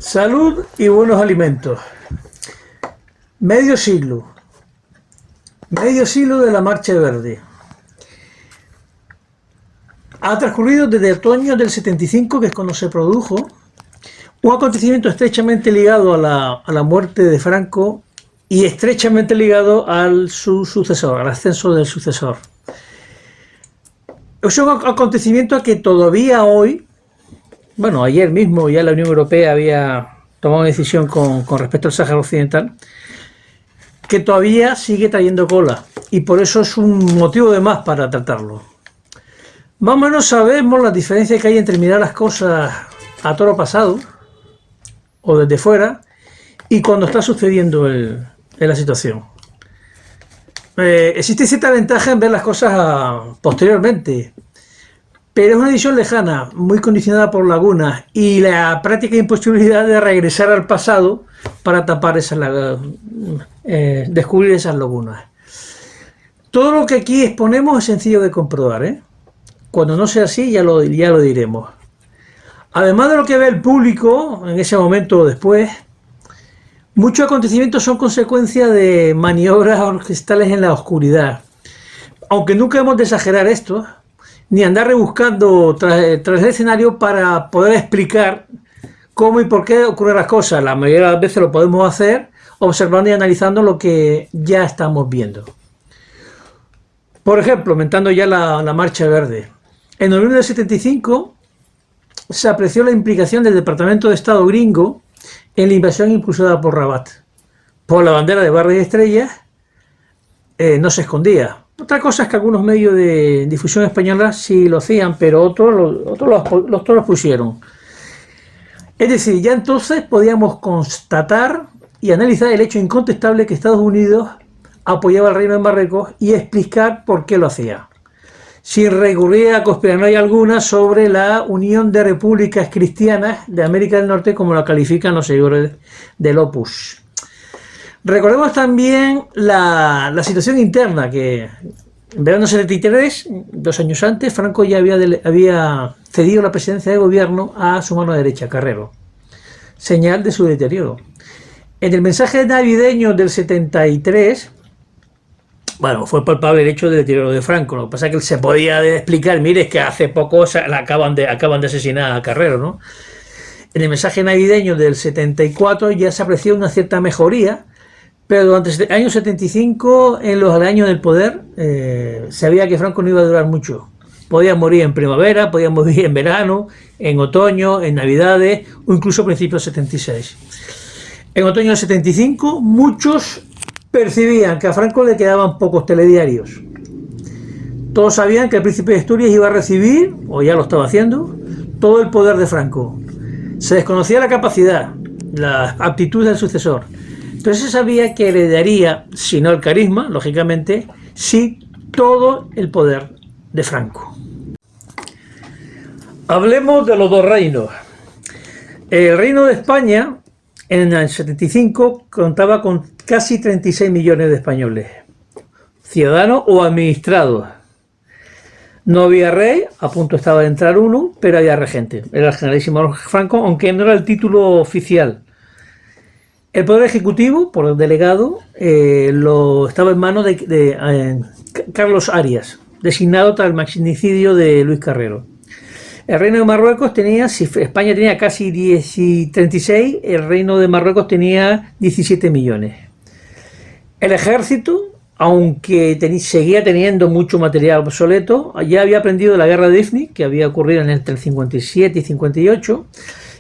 Salud y buenos alimentos. Medio siglo. Medio siglo de la Marcha Verde. Ha transcurrido desde otoño del 75, que es cuando se produjo, un acontecimiento estrechamente ligado a la muerte de Franco y estrechamente ligado al su sucesor, al ascenso del sucesor. Es un acontecimiento que todavía hoy, bueno, ayer mismo ya la Unión Europea había tomado una decisión con respecto al Sáhara Occidental, que todavía sigue trayendo cola, y por eso es un motivo de más para tratarlo. Más o menos sabemos la diferencia que hay entre mirar las cosas a toro pasado, o desde fuera, y cuando está sucediendo la situación. Existe cierta ventaja en ver las cosas posteriormente, pero es una visión lejana, muy condicionada por lagunas y la práctica imposibilidad de regresar al pasado para tapar descubrir esas lagunas. Todo lo que aquí exponemos es sencillo de comprobar, ¿eh? Cuando no sea así ya lo diremos. Además de lo que ve el público en ese momento o después, muchos acontecimientos son consecuencia de maniobras orquestales en la oscuridad. Aunque nunca hemos de exagerar esto, ni andar rebuscando tras el escenario para poder explicar cómo y por qué ocurren las cosas. La mayoría de las veces lo podemos hacer observando y analizando lo que ya estamos viendo. Por ejemplo, aumentando ya la Marcha Verde. En noviembre del 75 se apreció la implicación del Departamento de Estado gringo en la invasión impulsada por Rabat. Por la bandera de barras y estrellas no se escondía. Otra cosa es que algunos medios de difusión española sí lo hacían, pero otros los pusieron. Es decir, ya entonces podíamos constatar y analizar el hecho incontestable que Estados Unidos apoyaba al Reino de Marruecos y explicar por qué lo hacía, sin recurrir a conspiranoia alguna sobre la Unión de Repúblicas Cristianas de América del Norte, como la califican los seguidores del Opus. Recordemos también la situación interna, que en verano 73, 2 años antes, Franco ya había cedido la presidencia de gobierno a su mano derecha, Carrero, señal de su deterioro. En el mensaje navideño del 73, bueno, fue palpable el hecho del deterioro de Franco. Lo que pasa es que se podía explicar, mire, es que hace poco acaban de asesinar a Carrero, ¿no? En el mensaje navideño del 74 ya se apreció una cierta mejoría, pero durante el año 75, en los años del poder, sabía que Franco no iba a durar mucho. Podía morir en primavera, podía morir en verano, en otoño, en navidades o incluso a principios del 76. En otoño del 75, muchos percibían que a Franco le quedaban pocos telediarios. Todos sabían que el príncipe de Asturias iba a recibir, o ya lo estaba haciendo, todo el poder de Franco. Se desconocía la capacidad, la aptitud del sucesor. Entonces se sabía que heredaría, si no el carisma, lógicamente, sí todo el poder de Franco. Hablemos de los dos reinos. El reino de España, en el 75, contaba con casi 36 millones de españoles, ciudadanos o administrados. No había rey, a punto estaba de entrar uno, pero había regente. Era el generalísimo Franco, aunque no era el título oficial. El poder ejecutivo, por el delegado, estaba en manos de Carlos Arias, designado tras el magnicidio de Luis Carrero. El reino de Marruecos tenía, si España tenía casi 36, el reino de Marruecos tenía 17 millones. El ejército, aunque seguía teniendo mucho material obsoleto, ya había aprendido de la guerra de Ifni, que había ocurrido entre el 57 y 58,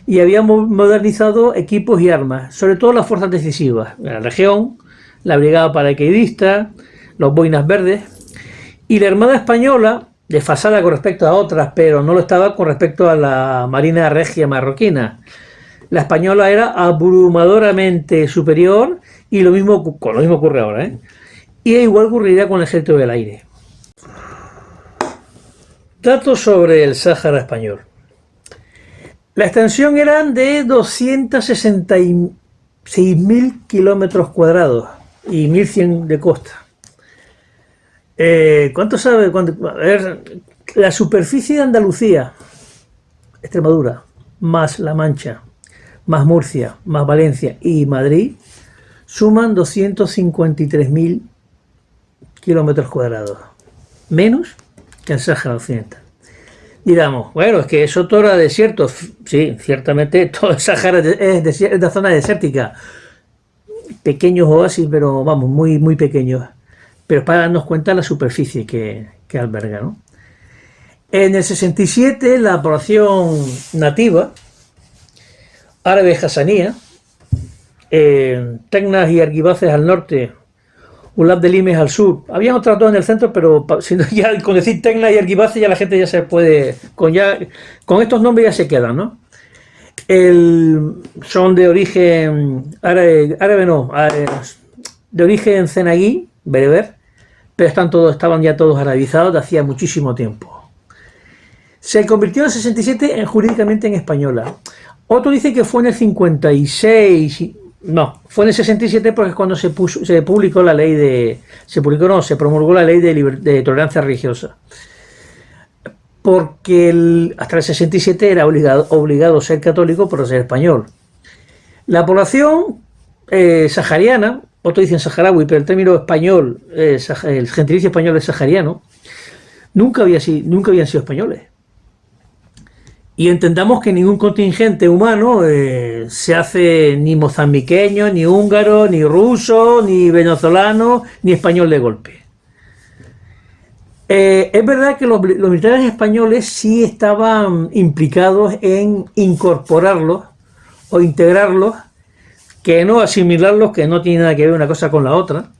y había modernizado equipos y armas, sobre todo las fuerzas decisivas, la Legión, la Brigada Paracaidista, los Boinas Verdes, y la Armada Española, desfasada con respecto a otras, pero no lo estaba con respecto a la Marina Regia marroquina. La española era abrumadoramente superior, y lo mismo ocurre ahora, ¿eh? Y igual ocurriría con el ejército del aire. Datos sobre el Sáhara español. La extensión era de 266.000 kilómetros cuadrados y 1.100 de costa. ¿Cuánto sabe? A ver, la superficie de Andalucía, Extremadura, más La Mancha, más Murcia, más Valencia y Madrid, suman 253.000 kilómetros cuadrados, menos que el Sáhara Occidental. Digamos, bueno, es que eso todo era desierto. Sí, ciertamente todo el Sáhara es una zona desértica. Pequeños oasis, pero vamos, muy, muy pequeños. Pero para darnos cuenta de la superficie que alberga, ¿no? En el 67, la población nativa, árabe Hassanía, Tecnas y Argivaces al norte, Ulad de Limes al sur, habían otras dos en el centro, pero si no, ya con decir Tecnas y Argivaces ya la gente ya se puede, con estos nombres ya se quedan, ¿no? Son de origen de origen cenagí, bereber, pero estaban ya todos arabizados de hacía muchísimo tiempo. Se convirtió en el 67 jurídicamente en española. Otro dice que fue en el 56, no, fue en el 67 porque es cuando se publicó la ley se promulgó la ley de tolerancia religiosa. Porque hasta el 67 era obligado ser católico por ser español. La población sahariana, otros dicen saharaui, pero el término español, el gentilicio español es sahariano, nunca habían sido españoles. Y entendamos que ningún contingente humano se hace ni mozambiqueño, ni húngaro, ni ruso, ni venezolano, ni español de golpe. Es verdad que los militares españoles sí estaban implicados en incorporarlos o integrarlos, que no asimilarlos, que no tiene nada que ver una cosa con la otra.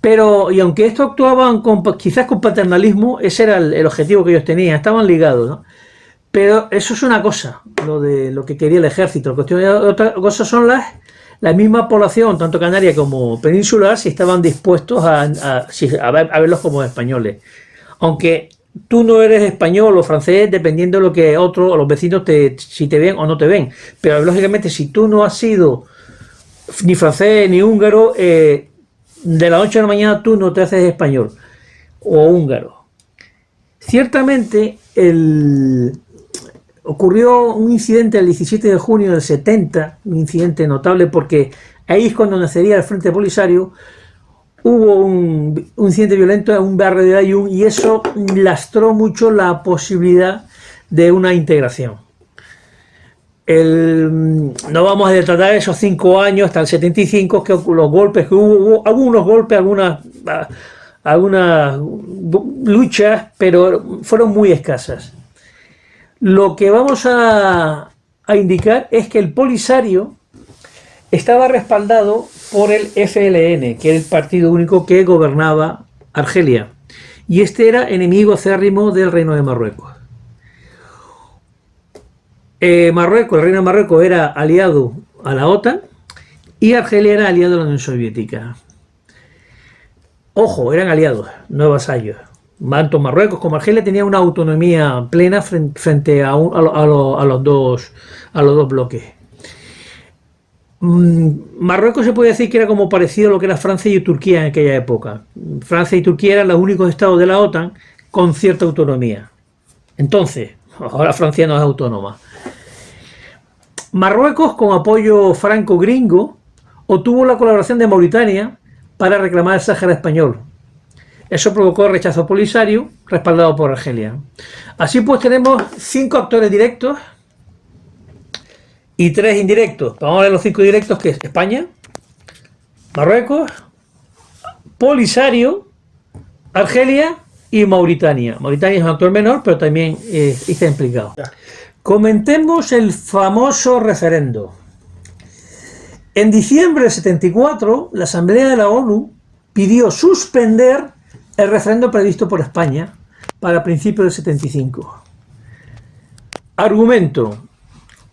Pero, y aunque esto actuaban quizás con paternalismo, ese era el objetivo que ellos tenían, estaban ligados, ¿no? Pero eso es una cosa, lo que quería el ejército. Otra cosa son la misma población, tanto canaria como peninsular, si estaban dispuestos a verlos como españoles. Aunque tú no eres español o francés, dependiendo de lo que otros o los vecinos si te ven o no te ven. Pero lógicamente, si tú no has sido ni francés ni húngaro, de la noche a la mañana tú no te haces español o húngaro. Ciertamente, ocurrió un incidente el 17 de junio del 70, un incidente notable porque ahí es cuando nacería el Frente Polisario. Hubo un incidente violento en un barrio de Dayun y eso lastró mucho la posibilidad de una integración. No vamos a tratar esos 5 años hasta el 75, que los golpes que hubo algunos golpes, algunas luchas, pero fueron muy escasas. Lo que vamos a indicar es que el Polisario estaba respaldado por el FLN, que era el partido único que gobernaba Argelia, y este era enemigo acérrimo del Reino de Marruecos. El Reino de Marruecos era aliado a la OTAN y Argelia era aliado a la Unión Soviética. Ojo, eran aliados, no vasallos. Tanto Marruecos como Argelia tenían una autonomía plena frente a los dos bloques. Marruecos se puede decir que era como parecido a lo que era Francia y Turquía en aquella época. Francia y Turquía eran los únicos estados de la OTAN con cierta autonomía. Entonces, ahora Francia no es autónoma. Marruecos, con apoyo franco-gringo, obtuvo la colaboración de Mauritania para reclamar el Sáhara español. Eso provocó el rechazo polisario, respaldado por Argelia. Así pues tenemos 5 actores directos y 3 indirectos. Vamos a ver los 5 directos, que es España, Marruecos, Polisario, Argelia y Mauritania. Mauritania es un actor menor, pero también está implicado. Comentemos el famoso referendo. En diciembre del 74, la Asamblea de la ONU pidió suspender el referendo previsto por España para principios del 75. Argumento: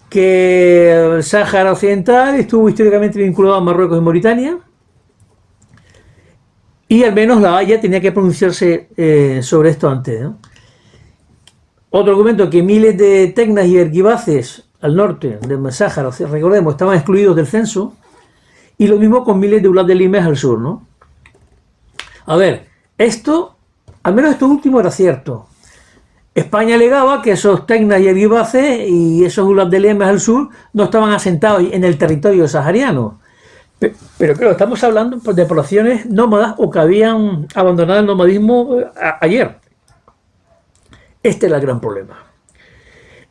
que el Sáhara Occidental estuvo históricamente vinculado a Marruecos y Mauritania, y al menos la Haya tenía que pronunciarse sobre esto antes, ¿no? Otro argumento: que miles de Tecnas y Ergivaces al norte del Sáhara, recordemos, estaban excluidos del censo, y lo mismo con miles de Ulad de Limes al sur, ¿no? A ver, esto, al menos esto último era cierto. España alegaba que esos Tecnas y Eribaces y esos Ulas de Lemes al sur no estaban asentados en el territorio sahariano. Pero claro, estamos hablando de poblaciones nómadas o que habían abandonado el nomadismo ayer. Este era el gran problema.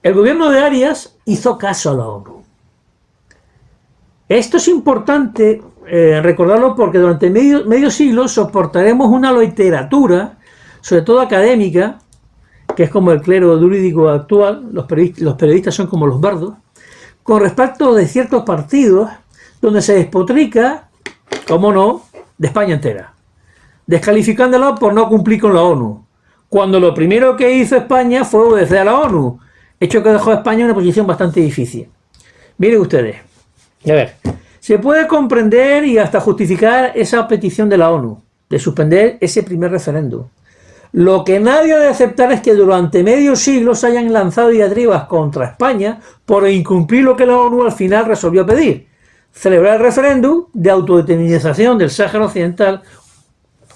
El gobierno de Arias hizo caso a la ONU. Esto es importante recordarlo porque durante medio siglo soportaremos una literatura, sobre todo académica, que es como el clero jurídico actual, los periodistas son como los bardos, con respecto de ciertos partidos donde se despotrica, como no, de España entera, descalificándola por no cumplir con la ONU, cuando lo primero que hizo España fue obedecer a la ONU, hecho que dejó a España en una posición bastante difícil. Miren ustedes, a ver, se puede comprender y hasta justificar esa petición de la ONU, de suspender ese primer referéndum. Lo que nadie debe aceptar es que durante medio siglo se hayan lanzado diatribas contra España por incumplir lo que la ONU al final resolvió pedir: celebrar el referéndum de autodeterminación del Sáhara Occidental,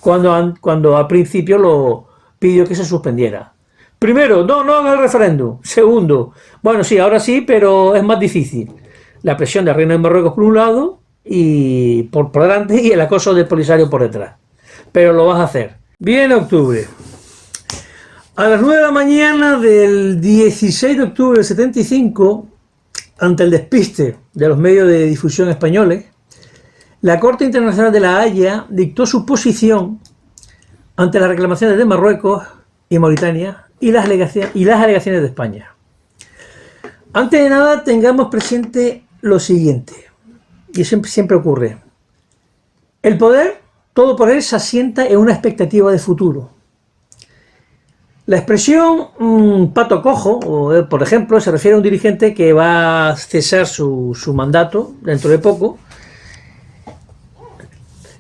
cuando al principio lo pidió que se suspendiera. Primero, no haga el referéndum. Segundo, bueno, sí, ahora sí, pero es más difícil. La presión del Reino de Marruecos por un lado y por delante, y el acoso del Polisario por detrás. Pero lo vas a hacer. Bien, octubre. A las 9 de la mañana del 16 de octubre del 75, ante el despiste de los medios de difusión españoles, la Corte Internacional de La Haya dictó su posición ante las reclamaciones de Marruecos y Mauritania y las alegaciones de España. Antes de nada, tengamos presente lo siguiente, y siempre ocurre. El poder, todo poder, se asienta en una expectativa de futuro. La expresión pato cojo, por ejemplo, se refiere a un dirigente que va a cesar su mandato dentro de poco,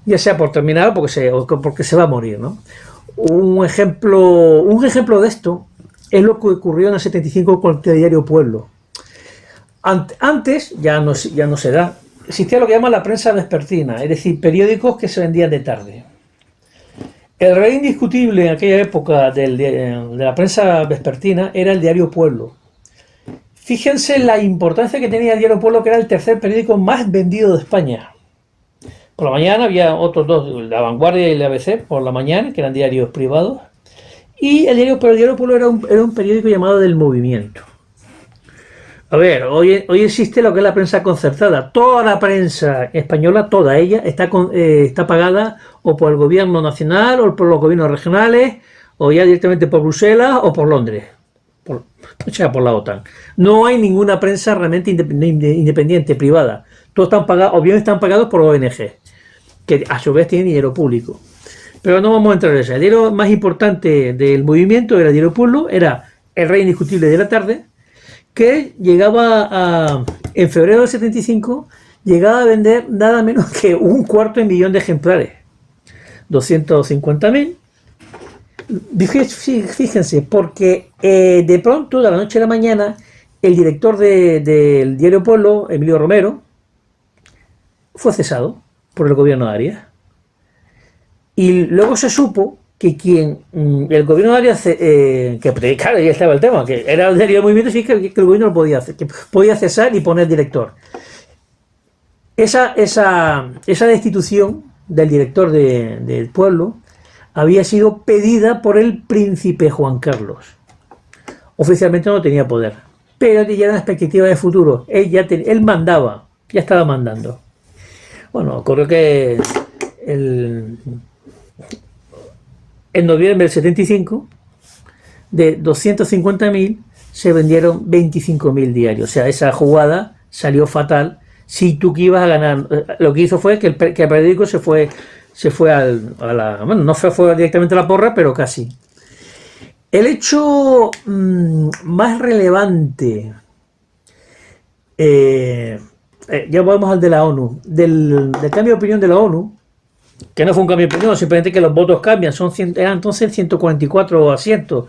ya sea por terminar o porque se va a morir, ¿no? Un ejemplo de esto es lo que ocurrió en el 75 con el diario Pueblo. Antes, ya no se da, existía lo que llama la prensa vespertina, es decir, periódicos que se vendían de tarde. El rey indiscutible en aquella época de la prensa vespertina era el diario Pueblo. Fíjense la importancia que tenía el diario Pueblo, que era el tercer periódico más vendido de España. Por la mañana había otros dos, La Vanguardia y el ABC, por la mañana, que eran diarios privados. Y el diario Pueblo era un periódico llamado del Movimiento. A ver, hoy existe lo que es la prensa concertada. Toda la prensa española, toda ella, está pagada o por el gobierno nacional o por los gobiernos regionales, o ya directamente por Bruselas o por Londres, por la OTAN. No hay ninguna prensa realmente independiente, privada. Todos están pagados, o bien están pagados por ONG, que a su vez tienen dinero público. Pero no vamos a entrar en eso. El diario más importante del movimiento era el diario Pueblo, era El Rey Indiscutible de la Tarde, que llegaba en febrero del 75, llegaba a vender nada menos que 250.000 de ejemplares. 250.000. Fíjense, porque de pronto, de la noche a la mañana, el director del diario Pueblo, Emilio Romero, fue cesado por el gobierno de Arias. Y luego se supo que el gobierno de Arias, claro, ahí estaba el tema, que era el diario del movimiento, y que el gobierno lo podía hacer, que podía cesar y poner director. Esa destitución del director del Pueblo había sido pedida por el príncipe Juan Carlos. Oficialmente no tenía poder, pero ya era una perspectiva de futuro. Él mandaba, ya estaba mandando. Bueno, ocurrió que en noviembre del 75, de 250.000 se vendieron 25.000 diarios. O sea, esa jugada salió fatal. Si tú que ibas a ganar, lo que hizo fue que el periódico se fue bueno, no fue directamente a la porra, pero casi. El hecho más relevante, ya vamos al de la ONU, del cambio de opinión de la ONU, que no fue un cambio de opinión, simplemente que los votos cambian, eran entonces 144 asientos.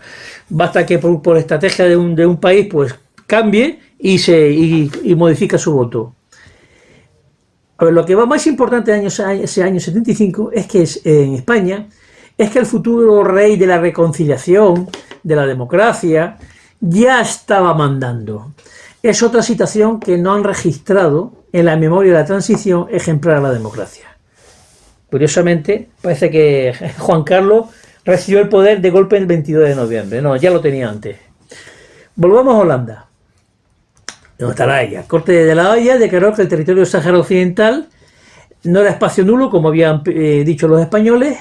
Basta que por estrategia de un país pues cambie y modifica su voto. A ver, lo que va más importante ese año 75 es que en España es que el futuro rey de la reconciliación, de la democracia, ya estaba mandando. Es otra situación que no han registrado en la memoria de la transición ejemplar a la democracia. Curiosamente, parece que Juan Carlos recibió el poder de golpe el 22 de noviembre. No, ya lo tenía antes. Volvamos a Holanda. ¿Dónde está La Haya? Corte de La Haya declaró que el territorio del Sáhara Occidental no era espacio nulo, como habían dicho los españoles,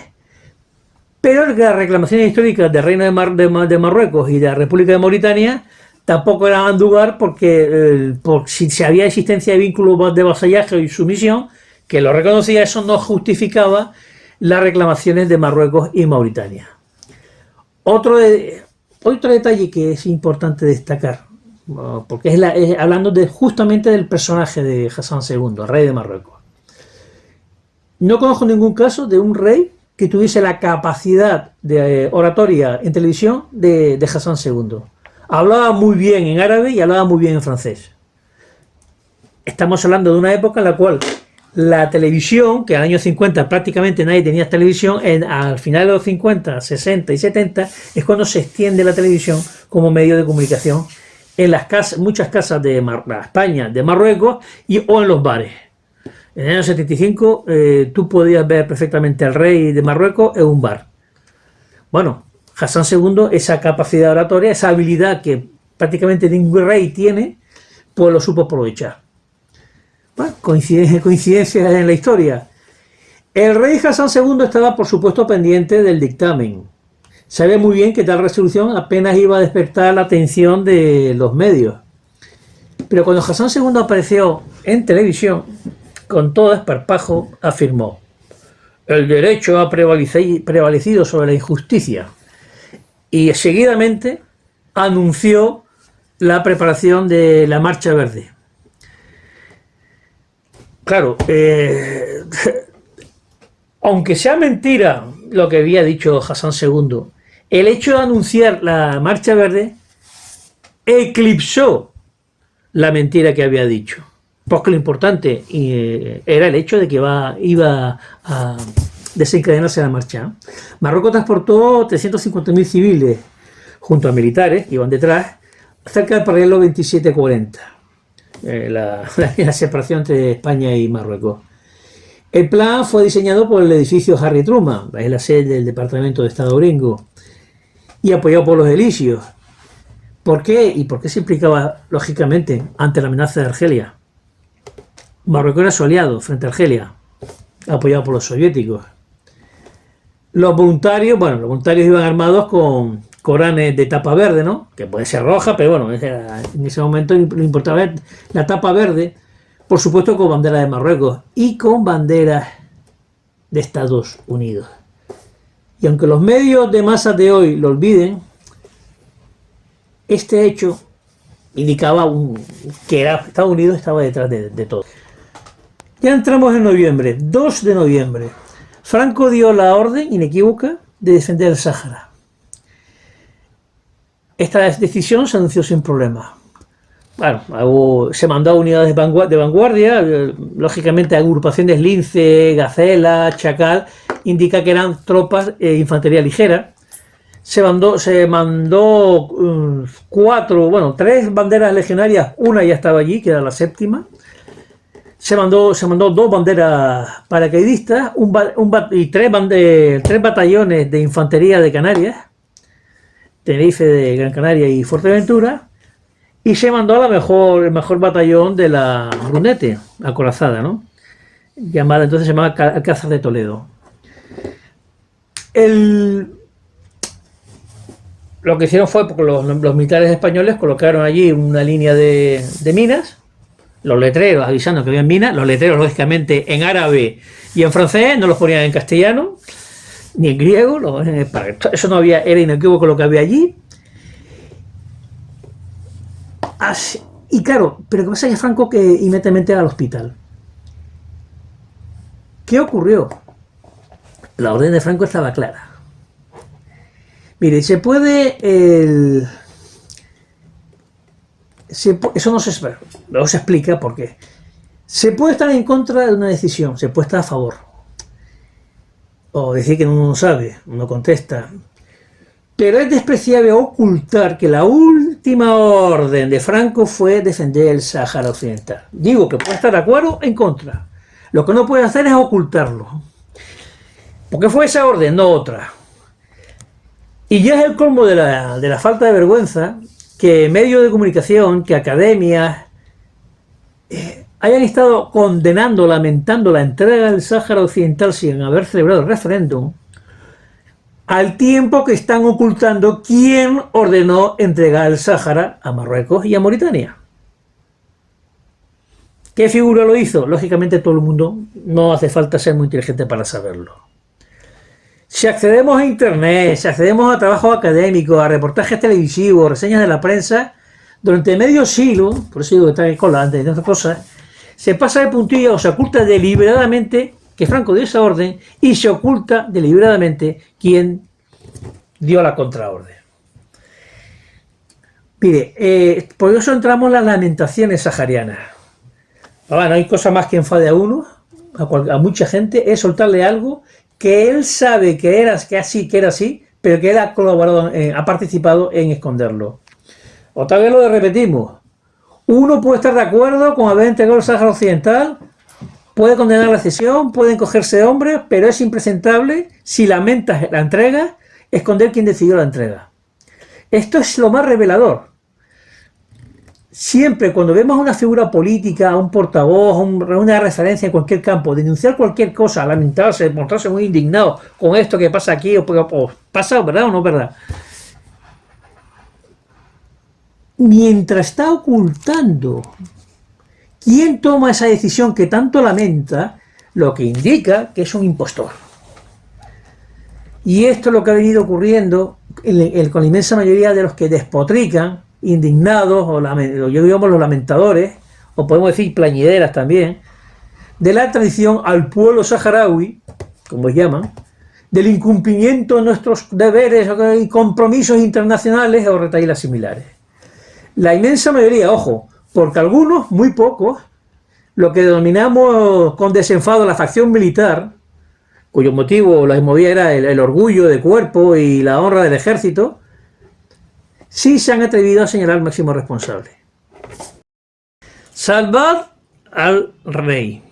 pero las reclamaciones históricas del Reino de Marruecos y de la República de Mauritania tampoco eran lugar porque si había existencia de vínculos de vasallaje y sumisión, que lo reconocía, eso no justificaba las reclamaciones de Marruecos y Mauritania. Otro detalle que es importante destacar, porque es hablando justamente del personaje de Hassan II, rey de Marruecos. No conozco ningún caso de un rey que tuviese la capacidad de oratoria en televisión de Hassan II. Hablaba muy bien en árabe y hablaba muy bien en francés. Estamos hablando de una época en la cual la televisión, que en el año 50 prácticamente nadie tenía televisión, al final de los 50, 60 y 70 es cuando se extiende la televisión como medio de comunicación en las casas, muchas casas de España, de Marruecos o en los bares. En el año 75 tú podías ver perfectamente al rey de Marruecos en un bar. Bueno, Hassan II, esa capacidad oratoria, esa habilidad que prácticamente ningún rey tiene, pues lo supo aprovechar. Bueno, coincidencias en la historia. El rey Hassan II estaba, por supuesto, pendiente del dictamen. Sabía muy bien que tal resolución apenas iba a despertar la atención de los medios. Pero cuando Hassan II apareció en televisión, con todo desparpajo, afirmó: el derecho ha prevalecido sobre la injusticia. Y seguidamente anunció la preparación de la Marcha Verde. Claro, aunque sea mentira lo que había dicho Hassan II, el hecho de anunciar la Marcha Verde eclipsó la mentira que había dicho. Porque lo importante era el hecho de que iba a desencadenarse la marcha. Marruecos transportó 350.000 civiles junto a militares que iban detrás cerca del paralelo 2740, la separación entre España y Marruecos. El plan fue diseñado por el edificio Harry Truman, es la sede del Departamento de Estado gringo, y apoyado por los elíseos. ¿Por qué? ¿Y por qué se implicaba, lógicamente, ante la amenaza de Argelia? Marruecos era su aliado frente a Argelia, apoyado por los soviéticos. Los voluntarios iban armados con coranes de tapa verde, ¿no? Que puede ser roja, pero bueno, en ese momento lo importaba la tapa verde, por supuesto con bandera de Marruecos y con banderas de Estados Unidos. Y aunque los medios de masas de hoy lo olviden, este hecho indicaba que Estados Unidos estaba detrás de todo. Ya entramos en noviembre, 2 de noviembre. Franco dio la orden inequívoca de defender el Sáhara. Esta decisión se anunció sin problema. Bueno, se mandó a unidades de vanguardia, lógicamente agrupaciones Lince, Gacela, Chacal, indica que eran tropas de infantería ligera. Se mandó 3 banderas legionarias, una ya estaba allí, que era la 7ª. Se mandó 2 banderas paracaidistas y 3 batallones de infantería de Canarias, Tenerife, de Gran Canaria y Fuerteventura, y se mandó el mejor batallón de la Brunete, acorazada, ¿no? Entonces se llamaba Alcázar de Toledo. Lo que hicieron fue, porque los militares españoles colocaron allí una línea de minas, los letreros avisando que había minas, los letreros lógicamente en árabe y en francés, no los ponían en castellano ni en griego, eso no había, era inequívoco lo que había allí. Y claro, pero que pasa es que Franco que inmediatamente era al hospital. ¿Qué ocurrió? La orden de Franco estaba clara. Mire, eso no se explica por qué. Se puede estar en contra de una decisión, se puede estar a favor. o decir que uno no sabe, uno contesta. Pero es despreciable ocultar que la última orden de Franco fue defender el Sáhara Occidental. Digo que puede estar de acuerdo o en contra. Lo que no puede hacer es ocultarlo. Porque fue esa orden, no otra. Y ya es el colmo de la falta de vergüenza que medios de comunicación, que academias, hayan estado condenando, lamentando la entrega del Sáhara Occidental sin haber celebrado el referéndum, al tiempo que están ocultando quién ordenó entregar el Sáhara a Marruecos y a Mauritania. ¿Qué figura lo hizo? Lógicamente todo el mundo, no hace falta ser muy inteligente para saberlo. Si accedemos a internet, si accedemos a trabajos académicos, a reportajes televisivos, reseñas de la prensa, durante medio siglo, por eso digo que está en cola antes de otras cosas, se pasa de puntilla o se oculta deliberadamente que Franco dio esa orden y se oculta deliberadamente quién dio la contraorden. Mire, por eso entramos en las lamentaciones saharianas. No hay cosa más que enfade a uno, a mucha gente, es soltarle algo que él sabe que era así, pero que él ha colaborado, ha participado en esconderlo. Otra vez lo repetimos. Uno puede estar de acuerdo con haber entregado el Sáhara Occidental, puede condenar la cesión, pueden cogerse de hombres, pero es impresentable, si lamentas la entrega, esconder quién decidió la entrega. Esto es lo más revelador. Siempre cuando vemos a una figura política, a un portavoz, una referencia en cualquier campo, denunciar cualquier cosa, lamentarse, mostrarse muy indignado con esto que pasa aquí, o pasa, ¿verdad o no verdad? Mientras está ocultando quién toma esa decisión que tanto lamenta, lo que indica que es un impostor. Y esto es lo que ha venido ocurriendo con la inmensa mayoría de los que despotrican, indignados, o digamos los lamentadores, o podemos decir plañideras también, de la traición al pueblo saharaui, como llaman, del incumplimiento de nuestros deberes y compromisos internacionales o retahílas similares. La inmensa mayoría, ojo, porque algunos, muy pocos, lo que denominamos con desenfado la facción militar, cuyo motivo la movía era el orgullo de cuerpo y la honra del ejército, sí se han atrevido a señalar al máximo responsable. Salvar al rey.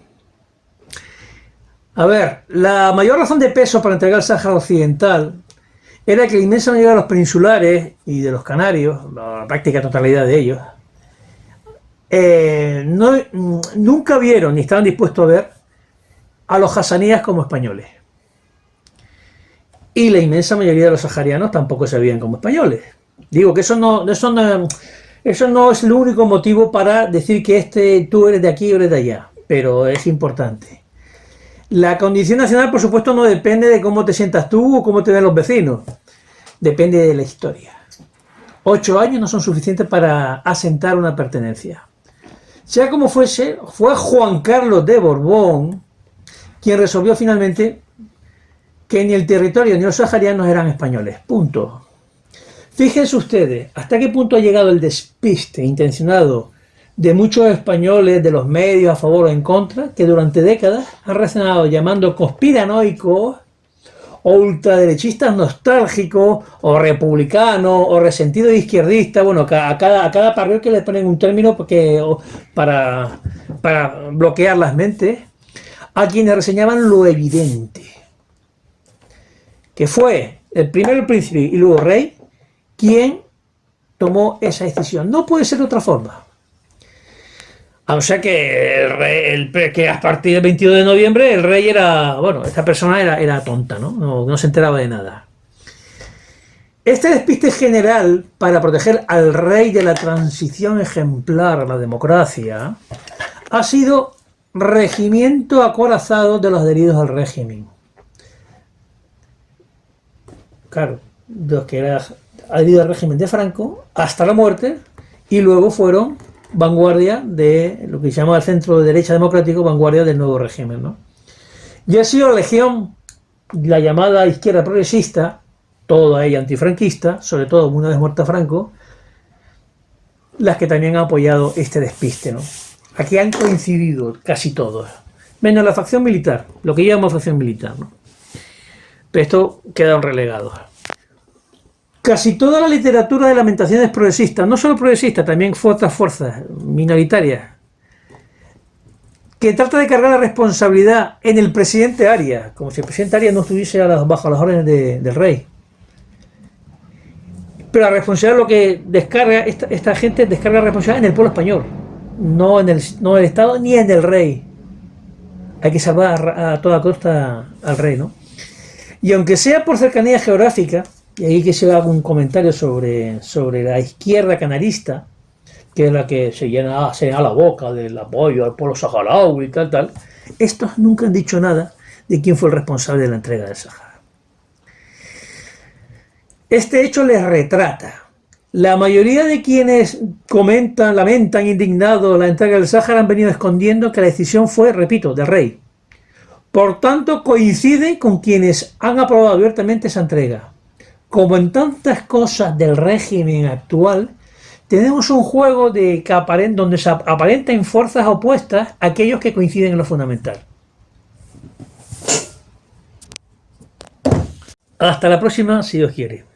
A ver, la mayor razón de peso para entregar el Sáhara Occidental era que la inmensa mayoría de los peninsulares y de los canarios, la práctica totalidad de ellos, nunca vieron ni estaban dispuestos a ver a los hasaníes como españoles. Y la inmensa mayoría de los saharianos tampoco se veían como españoles. Digo que eso no es el único motivo para decir que tú eres de aquí o eres de allá, pero es importante. La condición nacional, por supuesto, no depende de cómo te sientas tú o cómo te ven los vecinos. Depende de la historia. 8 años no son suficientes para asentar una pertenencia. Sea como fuese, fue Juan Carlos de Borbón quien resolvió finalmente que ni el territorio ni los saharianos eran españoles. Punto. Fíjense ustedes hasta qué punto ha llegado el despiste intencionado de muchos españoles, de los medios a favor o en contra, que durante décadas han reaccionado llamando conspiranoicos o ultraderechistas nostálgicos o republicanos o resentidos izquierdistas. Bueno, a cada parroquia le ponen un término para bloquear las mentes, a quienes reseñaban lo evidente, que fue primero el príncipe y luego el rey quien tomó esa decisión. No puede ser de otra forma. O sea que a partir del 22 de noviembre el rey esta persona era tonta, no se enteraba de nada. Este despiste general para proteger al rey de la transición ejemplar a la democracia ha sido regimiento acorazado de los adheridos al régimen. Claro, de los que eran adheridos al régimen de Franco hasta la muerte, y luego fueron vanguardia de lo que se llama el centro de derecha democrático, vanguardia del nuevo régimen, ¿no? Y ha sido la legión, la llamada izquierda progresista, toda ella antifranquista, sobre todo una vez muerta Franco, las que también han apoyado este despiste, ¿no? Aquí han coincidido casi todos, menos la facción militar, lo que llamamos facción militar, ¿no? Pero esto quedaron relegados. Casi toda la literatura de lamentaciones progresistas, no solo progresistas, también fue otras fuerzas minoritarias, que trata de cargar la responsabilidad en el presidente Arias, como si el presidente Arias no estuviese bajo las órdenes del rey. Pero la responsabilidad, lo que descarga, esta gente descarga la responsabilidad en el pueblo español, no en el Estado ni en el rey. Hay que salvar a toda costa al rey, ¿no? Y aunque sea por cercanía geográfica, y ahí que se haga un comentario sobre la izquierda canarista, que es la que se llena la boca del apoyo al pueblo saharaui y tal, estos nunca han dicho nada de quién fue el responsable de la entrega del Sáhara. Este hecho les retrata. La mayoría de quienes lamentan indignados la entrega del Sáhara han venido escondiendo que la decisión fue, repito, del rey. Por tanto, coincide con quienes han aprobado abiertamente esa entrega. Como en tantas cosas del régimen actual, tenemos un juego donde se aparentan fuerzas opuestas a aquellos que coinciden en lo fundamental. Hasta la próxima, si Dios quiere.